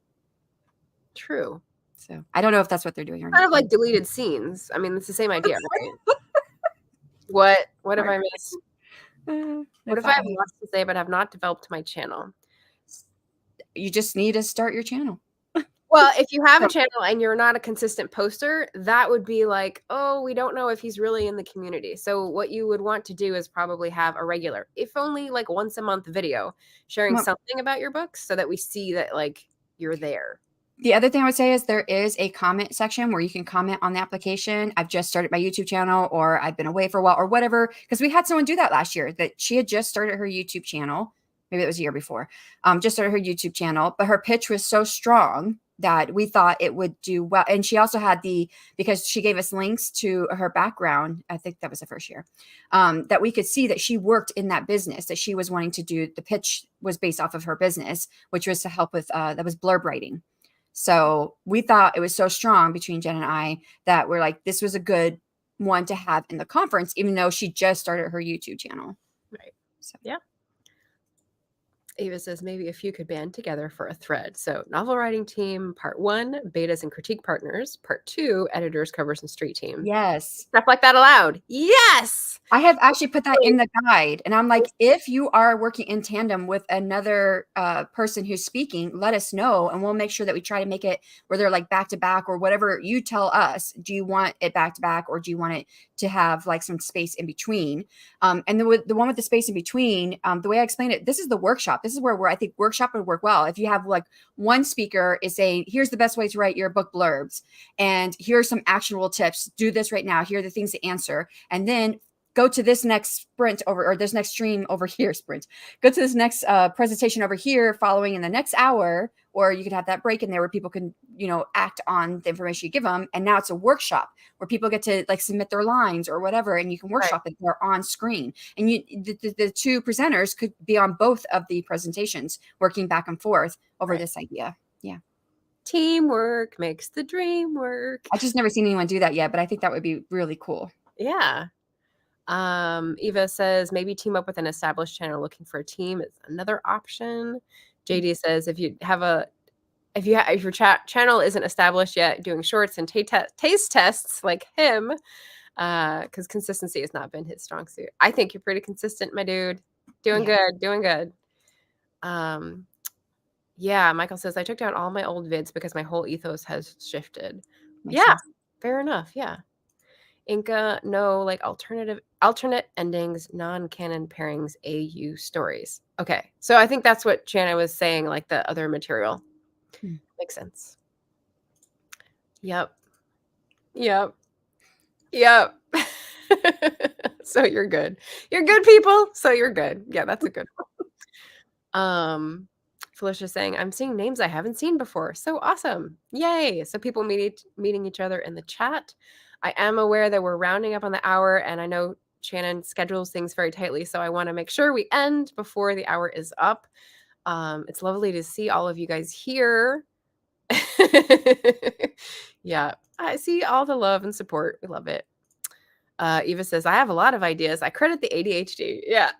[SPEAKER 1] True.
[SPEAKER 2] So I don't know if that's what they're doing or
[SPEAKER 1] Kind
[SPEAKER 2] not.
[SPEAKER 1] of like deleted scenes. I mean, it's the same idea, right? What have I missed? What if I have lots to say but have not developed my channel?
[SPEAKER 2] You just need to start your channel.
[SPEAKER 1] Well, if you have a channel and you're not a consistent poster, that would be like, oh, we don't know if he's really in the community. So what you would want to do is probably have a regular, if only like once a month video sharing something about your books so that we see that like you're there.
[SPEAKER 2] The other thing I would say is there is a comment section where you can comment on the application. I've just started my YouTube channel, or I've been away for a while, or whatever. Because we had someone do that last year, that she had just started her YouTube channel. Maybe it was a year before. Just started her YouTube channel, but her pitch was so strong that we thought it would do well. And she also had because she gave us links to her background. I think that was the first year, that we could see that she worked in that business, that she was wanting to do. The pitch was based off of her business, which was to help with, that was blurb writing. So we thought it was so strong between Jen and I that we're like, this was a good one to have in the conference, even though she just started her YouTube channel.
[SPEAKER 1] Right. So, yeah. Ava says maybe a few could band together for a thread. So novel writing team, part 1, betas and critique partners, part 2, editors, covers, and street team.
[SPEAKER 2] Yes.
[SPEAKER 1] Stuff like that allowed. Yes.
[SPEAKER 2] I have actually put that in the guide. And I'm like, if you are working in tandem with another person who's speaking, let us know. And we'll make sure that we try to make it where they're like back to back or whatever you tell us. Do you want it back to back, or do you want it to have like some space in between? And the one with the space in between, the way I explained it, this is the workshop. This is where I think workshop would work well. If you have like one speaker is saying, here's the best way to write your book blurbs, and here are some actionable tips. Do this right now. Here are the things to answer. And then go to this next sprint over, or this next stream over here, go to this next presentation over here following in the next hour, or you could have that break in there where people can, act on the information you give them. And now it's a workshop where people get to like submit their lines or whatever, and you can workshop it there on screen. And the two presenters could be on both of the presentations, working back and forth over this idea. Yeah.
[SPEAKER 1] Teamwork makes the dream work.
[SPEAKER 2] I've just never seen anyone do that yet, but I think that would be really cool.
[SPEAKER 1] Yeah. Eva says maybe team up with an established channel looking for a team is another option. JD says if your channel isn't established yet, doing shorts and taste tests like him, because consistency has not been his strong suit. I think you're pretty consistent, my dude. Doing good. Yeah, Michael says I took down all my old vids because my whole ethos has shifted. Makes sense. Fair enough. Yeah. Inca, no, like alternate endings, non-canon pairings, AU stories. Okay, so I think that's what Shanna was saying, like the other material. Makes sense. Yep. So you're good. You're good, people. So you're good. Yeah, that's a good one. Phylicia saying, I'm seeing names I haven't seen before. So awesome. Yay. So people meeting each other in the chat. I am aware that we're rounding up on the hour, and I know Shannon schedules things very tightly, so I want to make sure we end before the hour is up. It's lovely to see all of you guys here. Yeah, I see all the love and support. We love it. Eva says, I have a lot of ideas. I credit the ADHD. Yeah.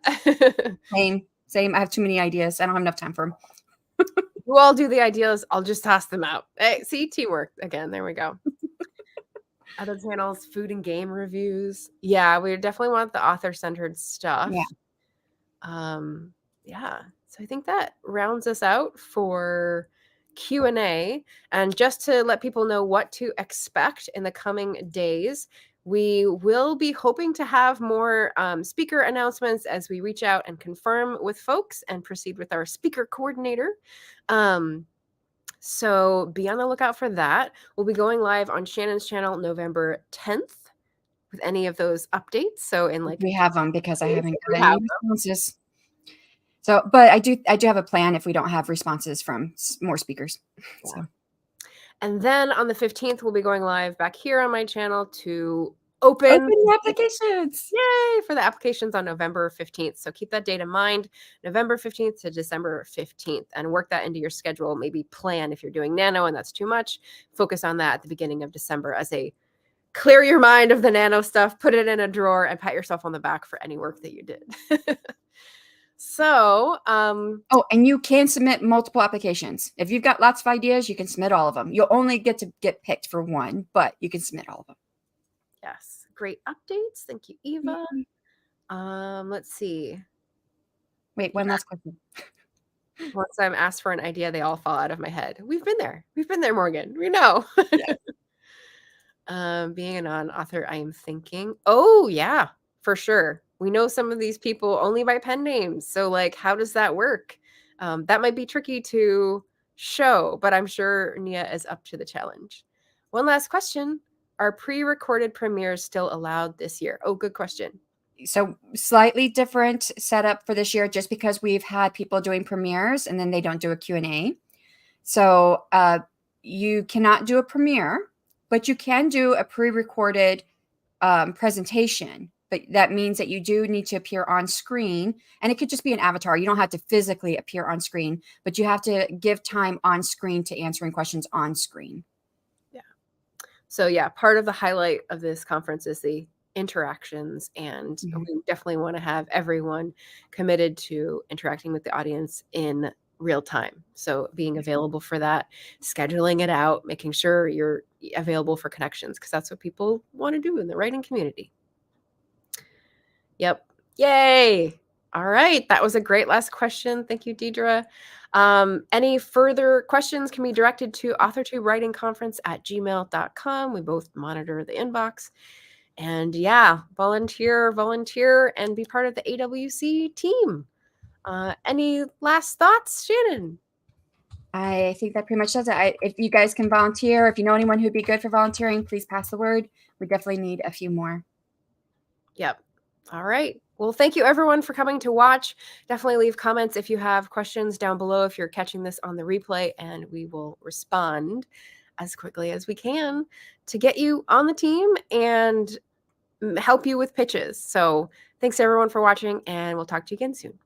[SPEAKER 2] Same. I have too many ideas. I don't have enough time for them.
[SPEAKER 1] You all do the ideas. I'll just toss them out. Hey, see, teamwork again. There we go. Other channels, food and game reviews. Yeah, we definitely want the author-centered stuff. Yeah. So I think that rounds us out for Q&A. And just to let people know what to expect in the coming days, we will be hoping to have more speaker announcements as we reach out and confirm with folks and proceed with our speaker coordinator. So be on the lookout for that. We'll be going live on Shannon's channel November 10th with any of those updates. So
[SPEAKER 2] we have them because I haven't got any responses. So, but I do have a plan if we don't have responses from more speakers.
[SPEAKER 1] Yeah.
[SPEAKER 2] So.
[SPEAKER 1] And then on the 15th, we'll be going live back here on my channel to open
[SPEAKER 2] the applications.
[SPEAKER 1] Yay for the applications on November 15th. So keep that date in mind, November 15th to December 15th, and work that into your schedule. Maybe plan if you're doing nano and that's too much, focus on that at the beginning of December as a clear your mind of the nano stuff, put it in a drawer, and pat yourself on the back for any work that you did. So,
[SPEAKER 2] oh, and you can submit multiple applications. If you've got lots of ideas, you can submit all of them. You'll only get to get picked for one, but you can submit all of them.
[SPEAKER 1] Yes, great updates. Thank you, Eva. Let's see.
[SPEAKER 2] Wait, one last question.
[SPEAKER 1] Once I'm asked for an idea, they all fall out of my head. We've been there. We've been there, Morgan. We know. Yeah. Being a non-author, I am thinking, oh, yeah, for sure. We know some of these people only by pen names. So, like, how does that work? That might be tricky to show, but I'm sure Nia is up to the challenge. One last question. Are pre-recorded premieres still allowed this year? Oh, good question.
[SPEAKER 2] So slightly different setup for this year, just because we've had people doing premieres and then they don't do a Q&A. So you cannot do a premiere, but you can do a pre-recorded presentation. But that means that you do need to appear on screen, and it could just be an avatar. You don't have to physically appear on screen, but you have to give time on screen to answering questions on screen.
[SPEAKER 1] Yeah. So yeah, part of the highlight of this conference is the interactions, and we definitely want to have everyone committed to interacting with the audience in real time. So being available for that, scheduling it out, making sure you're available for connections, because that's what people want to do in the writing community. Yep. Yay. All right. That was a great last question. Thank you, Deidre. Any further questions can be directed to authortubewritingconference@gmail.com. We both monitor the inbox. And yeah, volunteer, and be part of the AWC team. Any last thoughts, Shannon?
[SPEAKER 2] I think that pretty much does it. If you guys can volunteer, if you know anyone who'd be good for volunteering, please pass the word. We definitely need a few more.
[SPEAKER 1] Yep. All right. Well, thank you everyone for coming to watch. Definitely leave comments if you have questions down below if you're catching this on the replay, and we will respond as quickly as we can to get you on the team and help you with pitches. So thanks everyone for watching, and we'll talk to you again soon.